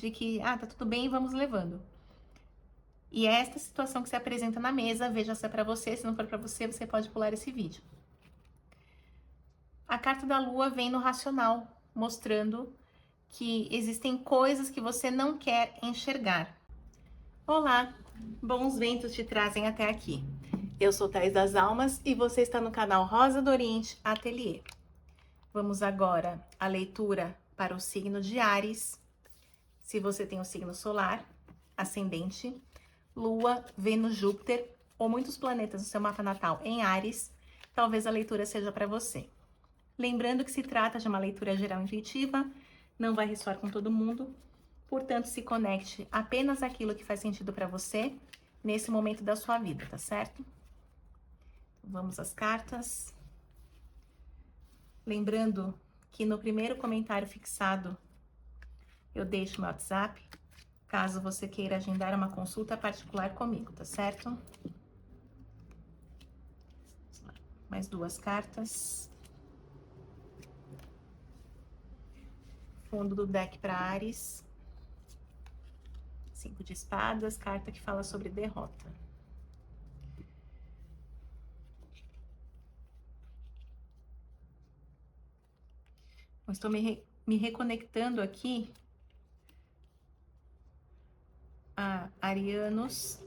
de que, tá tudo bem, vamos levando. E é esta situação que se apresenta na mesa, veja se é para você, se não for para você, você pode pular esse vídeo. A carta da lua vem no racional, mostrando que existem coisas que você não quer enxergar. Olá, bons ventos te trazem até aqui. Eu sou Thaís das Almas e você está no canal Rosa do Oriente Ateliê. Vamos agora à leitura para o signo de Áries. Se você tem o signo solar, ascendente, Lua, Vênus, Júpiter ou muitos planetas no seu mapa natal em Áries, talvez a leitura seja para você. Lembrando que se trata de uma leitura geral intuitiva, não vai ressoar com todo mundo, portanto se conecte apenas àquilo que faz sentido para você nesse momento da sua vida, tá certo? Vamos às cartas. Lembrando que no primeiro comentário fixado eu deixo meu WhatsApp, caso você queira agendar uma consulta particular comigo, tá certo? Mais duas cartas. Fundo do deck para Áries. 5 de espadas, carta que fala sobre derrota. Eu estou me reconectando aqui a arianos.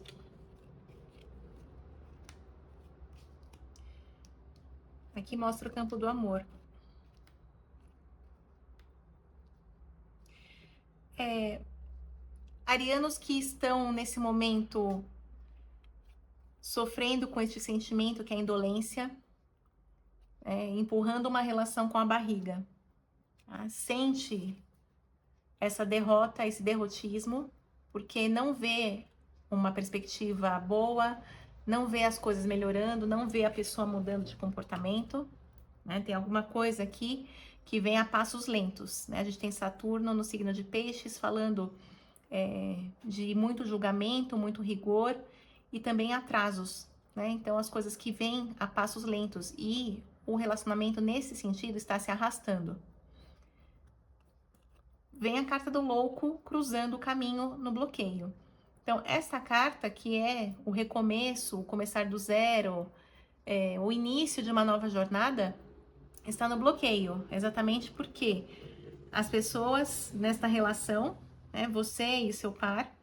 Aqui mostra o campo do amor. Arianos que estão nesse momento sofrendo com este sentimento que é a indolência, empurrando uma relação com a barriga. Tá? Sente essa derrota, esse derrotismo, porque não vê uma perspectiva boa, não vê as coisas melhorando, não vê a pessoa mudando de comportamento, né? Tem alguma coisa aqui que vem a passos lentos, né? A gente tem Saturno no signo de Peixes falando de muito julgamento, muito rigor e também atrasos, né? Então as coisas que vêm a passos lentos e o relacionamento nesse sentido está se arrastando. Vem a carta do louco cruzando o caminho no bloqueio. Então, essa carta que é o recomeço, o começar do zero, o início de uma nova jornada, está no bloqueio, exatamente porque as pessoas nesta relação, né, você e seu par,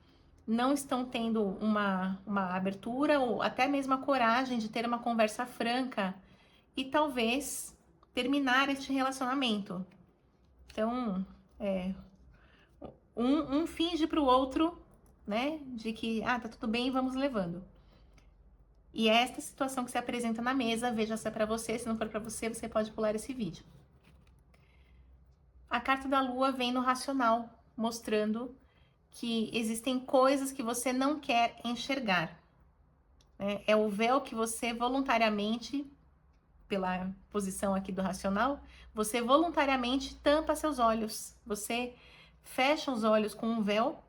não estão tendo uma abertura ou até mesmo a coragem de ter uma conversa franca e talvez terminar este relacionamento. Então, um finge para o outro, né, de que, tá tudo bem, vamos levando. E é esta situação que se apresenta na mesa, veja se é para você, se não for para você, você pode pular esse vídeo. A carta da lua vem no racional, mostrando que existem coisas que você não quer enxergar. Né? É o véu que você voluntariamente, pela posição aqui do racional, você voluntariamente tampa seus olhos. Você fecha os olhos com um véu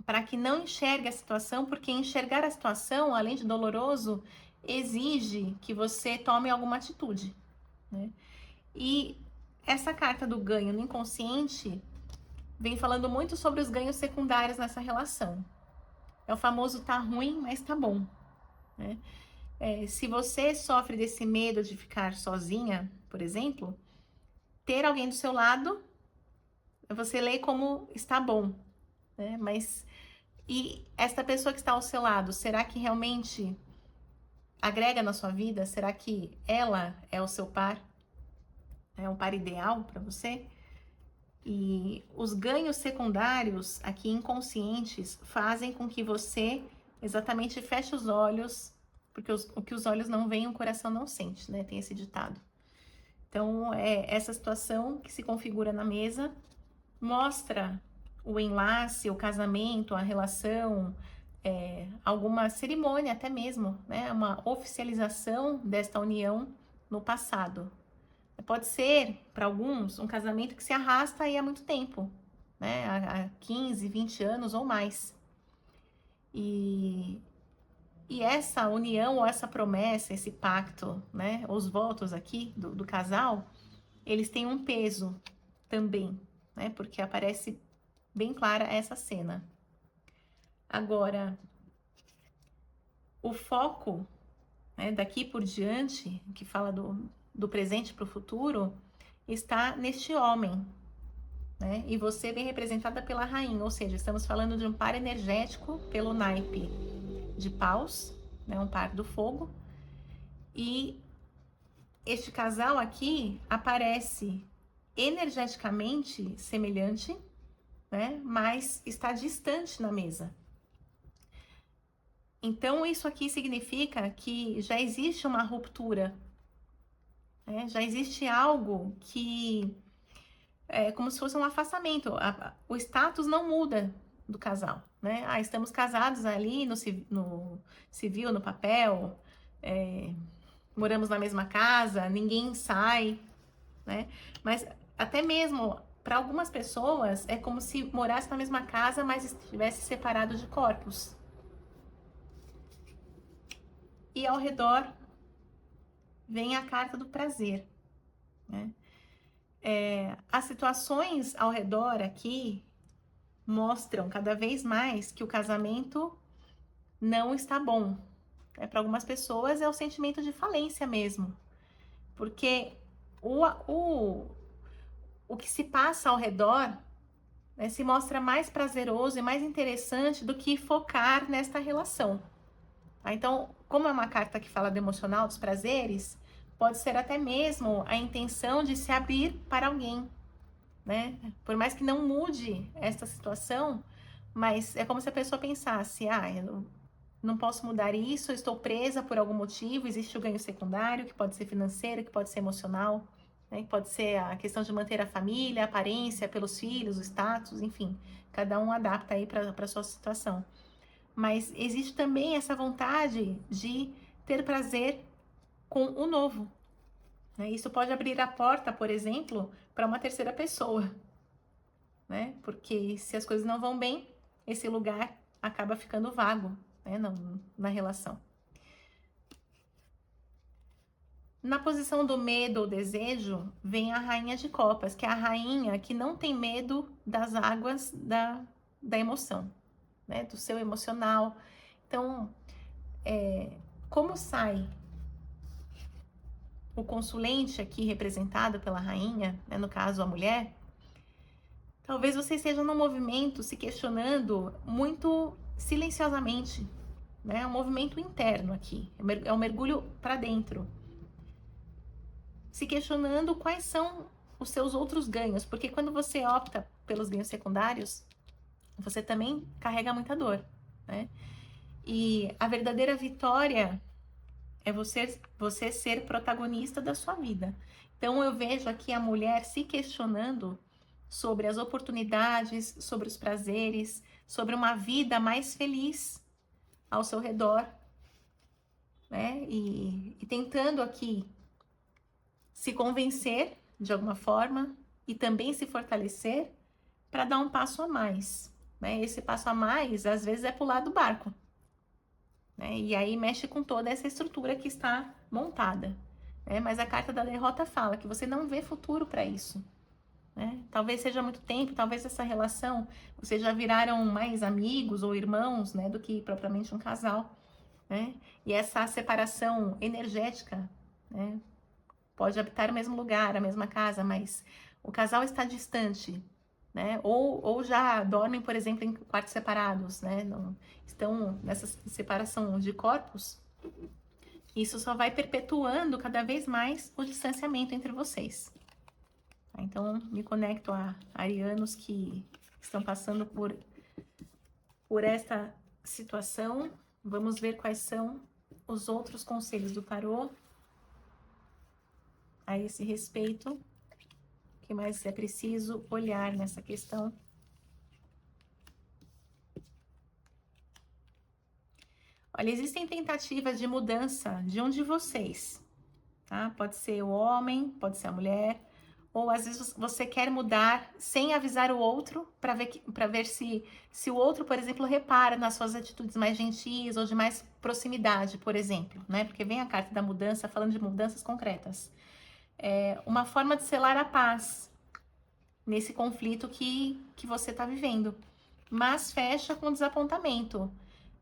para que não enxergue a situação, porque enxergar a situação, além de doloroso, exige que você tome alguma atitude, né? E essa carta do ganho no inconsciente vem falando muito sobre os ganhos secundários nessa relação. É o famoso tá ruim, mas tá bom, né? Se você sofre desse medo de ficar sozinha, por exemplo, ter alguém do seu lado, você lê como está bom, né? Mas e esta pessoa que está ao seu lado, será que realmente agrega na sua vida? Será que ela é o seu par? É um par ideal para você? E os ganhos secundários, aqui inconscientes, fazem com que você exatamente feche os olhos, porque o que os olhos não veem, o coração não sente, né? Tem esse ditado. Então, essa situação que se configura na mesa mostra o enlace, o casamento, a relação, alguma cerimônia até mesmo, né? Uma oficialização desta união no passado. Pode ser, para alguns, um casamento que se arrasta aí há muito tempo, né? Há 15, 20 anos ou mais. E essa união, ou essa promessa, esse pacto, né? Os votos aqui do casal, eles têm um peso também, né? Porque aparece bem clara essa cena. Agora, o foco, né, daqui por diante, que fala do presente para o futuro, está neste homem, né? E você vem representada pela rainha, ou seja, estamos falando de um par energético pelo naipe de paus, né, um par do fogo, e este casal aqui aparece energeticamente semelhante, né, mas está distante na mesa. Então, isso aqui significa que já existe uma ruptura, né? Já existe algo que é como se fosse um afastamento. O status não muda do casal, né? Ah, estamos casados ali no civil, no papel, moramos na mesma casa, ninguém sai, né? Mas até mesmo para algumas pessoas é como se morasse na mesma casa, mas estivesse separado de corpos. E ao redor vem a carta do prazer, né? As situações ao redor aqui mostram cada vez mais que o casamento não está bom. Para algumas pessoas é o sentimento de falência mesmo, porque o que se passa ao redor, né, se mostra mais prazeroso e mais interessante do que focar nesta relação. Tá? Então, como é uma carta que fala do emocional, dos prazeres, pode ser até mesmo a intenção de se abrir para alguém, né? Por mais que não mude esta situação, mas é como se a pessoa pensasse, eu não posso mudar isso, eu estou presa por algum motivo, existe o ganho secundário, que pode ser financeiro, que pode ser emocional, né? Que pode ser a questão de manter a família, a aparência pelos filhos, o status, enfim, cada um adapta aí para a sua situação. Mas existe também essa vontade de ter prazer com o novo, né? Isso pode abrir a porta, por exemplo, para uma terceira pessoa, né? Porque se as coisas não vão bem, esse lugar acaba ficando vago, né? Na relação. Na posição do medo ou desejo, vem a rainha de copas, que é a rainha que não tem medo das águas da emoção, né? Do seu emocional. Então, como sai o consulente aqui representado pela rainha, né? No caso a mulher, talvez você esteja num movimento se questionando muito silenciosamente, né? É um movimento interno aqui, é um mergulho para dentro, se questionando quais são os seus outros ganhos, porque quando você opta pelos ganhos secundários, você também carrega muita dor, né? E a verdadeira vitória é você ser protagonista da sua vida. Então eu vejo aqui a mulher se questionando sobre as oportunidades, sobre os prazeres, sobre uma vida mais feliz ao seu redor, né? E tentando aqui se convencer de alguma forma e também se fortalecer para dar um passo a mais, né? Esse passo a mais, às vezes, é pular do barco, né? E aí mexe com toda essa estrutura que está montada, né? Mas a carta da derrota fala que você não vê futuro para isso, né? Talvez seja muito tempo, talvez essa relação, vocês já viraram mais amigos ou irmãos, né? Do que propriamente um casal, né? E essa separação energética, né? Pode habitar o mesmo lugar, a mesma casa, mas o casal está distante, né? Ou já dormem, por exemplo, em quartos separados, né? Não, estão nessa separação de corpos. Isso só vai perpetuando cada vez mais o distanciamento entre vocês. Tá? Então, me conecto a arianos que estão passando por esta situação. Vamos ver quais são os outros conselhos do tarô a esse respeito. O que mais é preciso olhar nessa questão? Olha, existem tentativas de mudança de um de vocês, tá? Pode ser o homem, pode ser a mulher, ou às vezes você quer mudar sem avisar o outro para ver se o outro, por exemplo, repara nas suas atitudes mais gentis ou de mais proximidade, por exemplo, né? Porque vem a carta da mudança falando de mudanças concretas. É uma forma de selar a paz nesse conflito que que você está vivendo, mas fecha com desapontamento.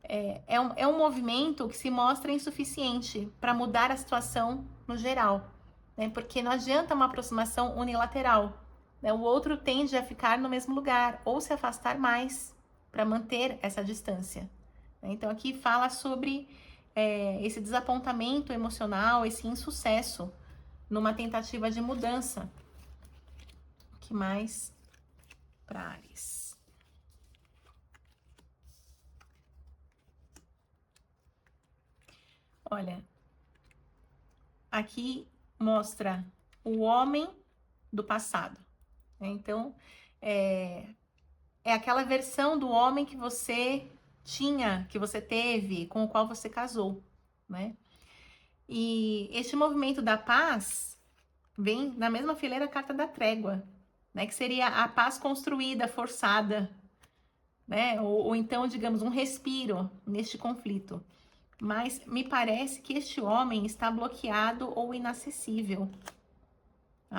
É um movimento que se mostra insuficiente para mudar a situação no geral, né? Porque não adianta uma aproximação unilateral, né? O outro tende a ficar no mesmo lugar ou se afastar mais para manter essa distância. Então aqui fala sobre esse desapontamento emocional, esse insucesso numa tentativa de mudança. O que mais para Áries? Olha, aqui mostra o homem do passado, né? Então, é aquela versão do homem que você tinha, que você teve, com o qual você casou, né? E este movimento da paz vem na mesma fileira a carta da trégua, né? Que seria a paz construída, forçada, né? Ou então, digamos, um respiro neste conflito. Mas me parece que este homem está bloqueado ou inacessível.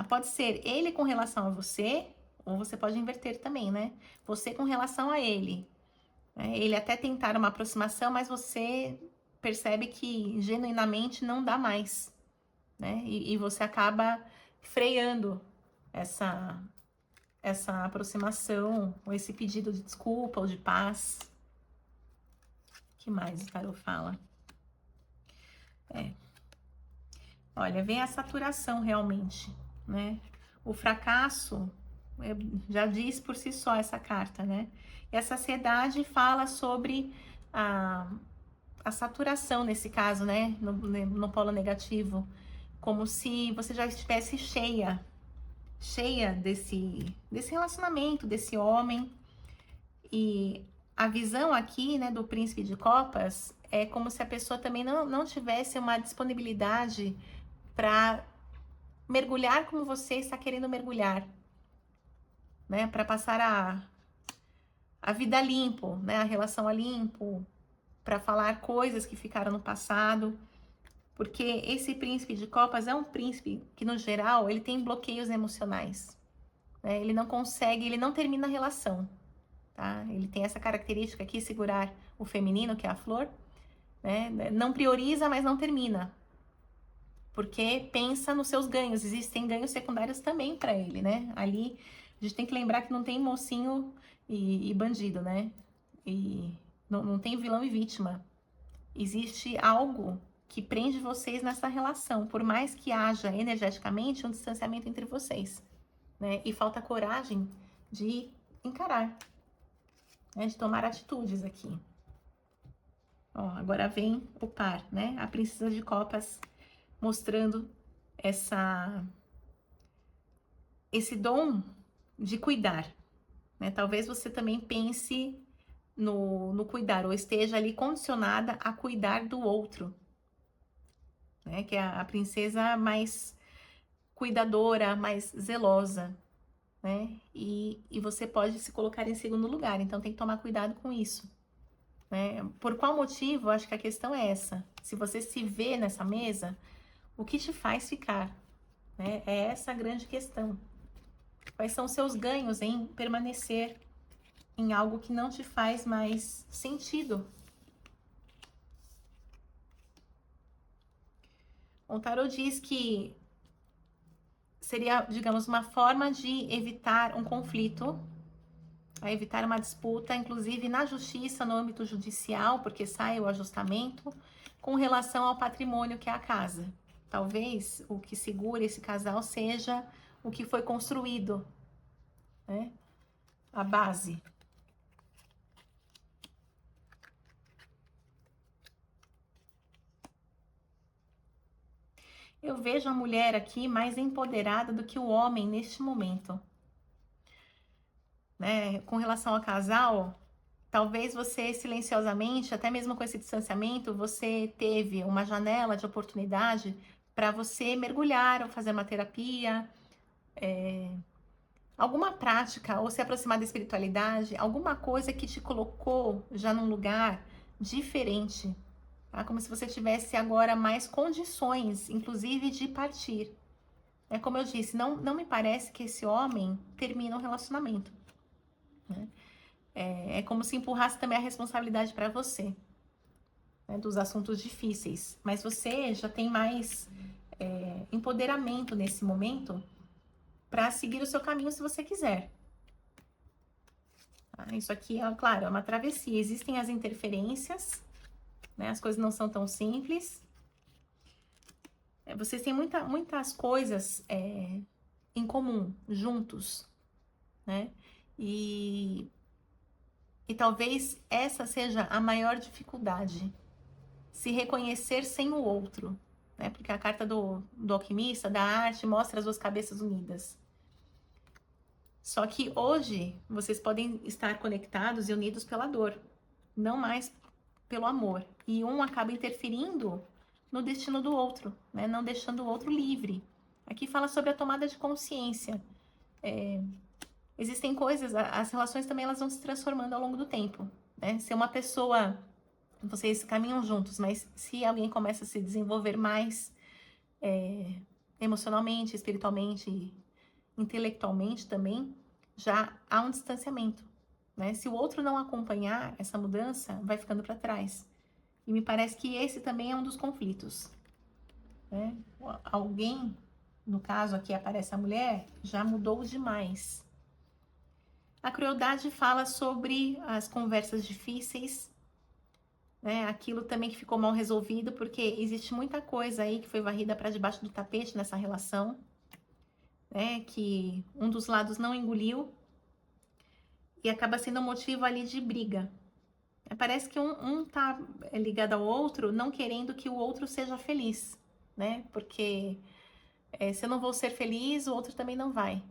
Pode ser ele com relação a você, ou você pode inverter também, né? Você com relação a ele. Ele até tentar uma aproximação, mas você percebe que genuinamente não dá mais, né? E você acaba freando essa aproximação, ou esse pedido de desculpa ou de paz. O que mais o tarô fala? Olha, vem a saturação realmente, né? O fracasso já diz por si só essa carta, né? E a saciedade fala sobre a saturação nesse caso, né? No polo negativo, como se você já estivesse cheia desse relacionamento, desse homem. E a visão aqui, né, do príncipe de copas é como se a pessoa também não tivesse uma disponibilidade para mergulhar como você está querendo mergulhar, né? Para passar a vida limpo, né? A relação a limpo, para falar coisas que ficaram no passado. Porque esse príncipe de copas é um príncipe que, no geral, ele tem bloqueios emocionais, né? Ele não consegue, ele não termina a relação, tá? Ele tem essa característica aqui, segurar o feminino, que é a flor, né? Não prioriza, mas não termina. Porque pensa nos seus ganhos. Existem ganhos secundários também para ele, né? Ali, a gente tem que lembrar que não tem mocinho e bandido, né? E não tem vilão e vítima. Existe algo que prende vocês nessa relação, por mais que haja energeticamente um distanciamento entre vocês, né? E falta coragem de encarar, né? De tomar atitudes aqui. Ó, agora vem o par, né? A princesa de copas mostrando esse dom de cuidar, né? Talvez você também pense no cuidar, ou esteja ali condicionada a cuidar do outro, né? Que é a princesa mais cuidadora, mais zelosa, né? E você pode se colocar em segundo lugar, então tem que tomar cuidado com isso, né? Por qual motivo? Acho que a questão é essa. Se você se vê nessa mesa, o que te faz ficar, né? É essa a grande questão. Quais são os seus ganhos em permanecer em algo que não te faz mais sentido? O tarot diz que seria, digamos, uma forma de evitar um conflito, a evitar uma disputa, inclusive na justiça, no âmbito judicial, porque sai o ajustamento, com relação ao patrimônio que é a casa. Talvez o que segura esse casal seja o que foi construído, né? A base. Eu vejo a mulher aqui mais empoderada do que o homem neste momento, né? Com relação ao casal, talvez você silenciosamente, até mesmo com esse distanciamento, você teve uma janela de oportunidade para você mergulhar ou fazer uma terapia, alguma prática ou se aproximar da espiritualidade, alguma coisa que te colocou já num lugar diferente, tá? Como se você tivesse agora mais condições, inclusive de partir. É como eu disse, não me parece que esse homem termina o relacionamento. né? É como se empurrasse também a responsabilidade para você, né, dos assuntos difíceis. Mas você já tem mais empoderamento nesse momento para seguir o seu caminho se você quiser. Tá? Isso aqui, claro, é uma travessia. Existem as interferências, né? As coisas não são tão simples. Vocês têm muitas coisas em comum, juntos, né? E talvez essa seja a maior dificuldade, se reconhecer sem o outro, né? Porque a carta do alquimista, da arte, mostra as duas cabeças unidas. Só que hoje vocês podem estar conectados e unidos pela dor, não mais pelo amor. E um acaba interferindo no destino do outro, né? Não deixando o outro livre. Aqui fala sobre a tomada de consciência. Existem coisas, as relações também elas vão se transformando ao longo do tempo, né? Se uma pessoa, vocês caminham juntos, mas se alguém começa a se desenvolver mais emocionalmente, espiritualmente, intelectualmente também, já há um distanciamento, né? Se o outro não acompanhar essa mudança, vai ficando para trás. E me parece que esse também é um dos conflitos, né? Alguém, no caso aqui aparece a mulher, já mudou demais. A crueldade fala sobre as conversas difíceis, né? Aquilo também que ficou mal resolvido, porque existe muita coisa aí que foi varrida para debaixo do tapete nessa relação, né? Que um dos lados não engoliu e acaba sendo um motivo ali de briga. Parece que um tá ligado ao outro, não querendo que o outro seja feliz, né? Porque se eu não vou ser feliz, o outro também não vai.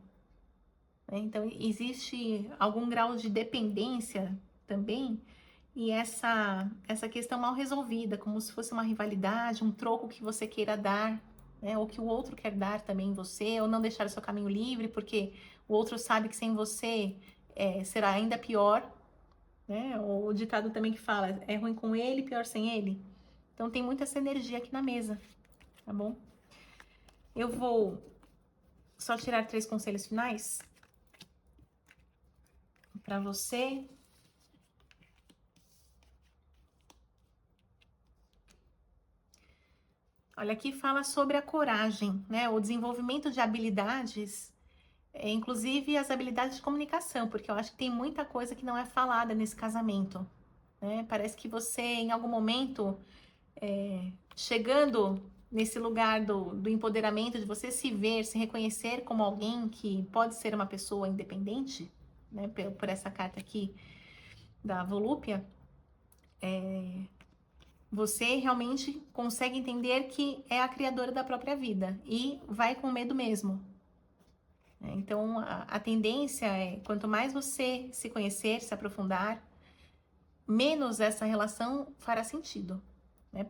Então, existe algum grau de dependência também, e essa questão mal resolvida, como se fosse uma rivalidade, um troco que você queira dar, né? Ou que o outro quer dar também em você, ou não deixar o seu caminho livre, porque o outro sabe que sem você será ainda pior, né? O ditado também que fala, é ruim com ele, pior sem ele. Então, tem muita essa energia aqui na mesa, tá bom? Eu vou só tirar 3 conselhos finais para você. Olha, aqui fala sobre a coragem, né? O desenvolvimento de habilidades, inclusive as habilidades de comunicação, porque eu acho que tem muita coisa que não é falada nesse casamento, né? Parece que você, em algum momento, chegando nesse lugar do empoderamento, de você se ver, se reconhecer como alguém que pode ser uma pessoa independente, né? Por essa carta aqui da Volúpia, você realmente consegue entender que é a criadora da própria vida e vai com medo mesmo. Então, a tendência é, quanto mais você se conhecer, se aprofundar, menos essa relação fará sentido.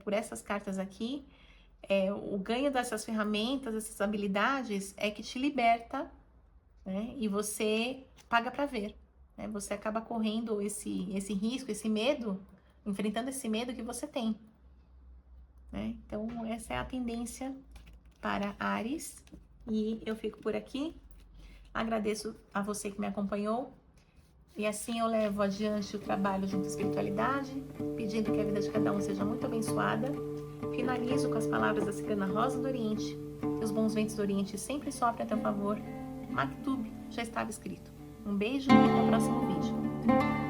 Por essas cartas aqui, o ganho dessas ferramentas, dessas habilidades, é que te liberta, né? E você paga para ver. Você acaba correndo esse risco, esse medo, enfrentando esse medo que você tem. Então, essa é a tendência para Áries. E eu fico por aqui. Agradeço a você que me acompanhou. E assim eu levo adiante o trabalho junto à espiritualidade, pedindo que a vida de cada um seja muito abençoada. Finalizo com as palavras da Cigana Rosa do Oriente. Que os bons ventos do Oriente sempre soprem a teu favor. Maktub já estava escrito. Um beijo e até o próximo vídeo.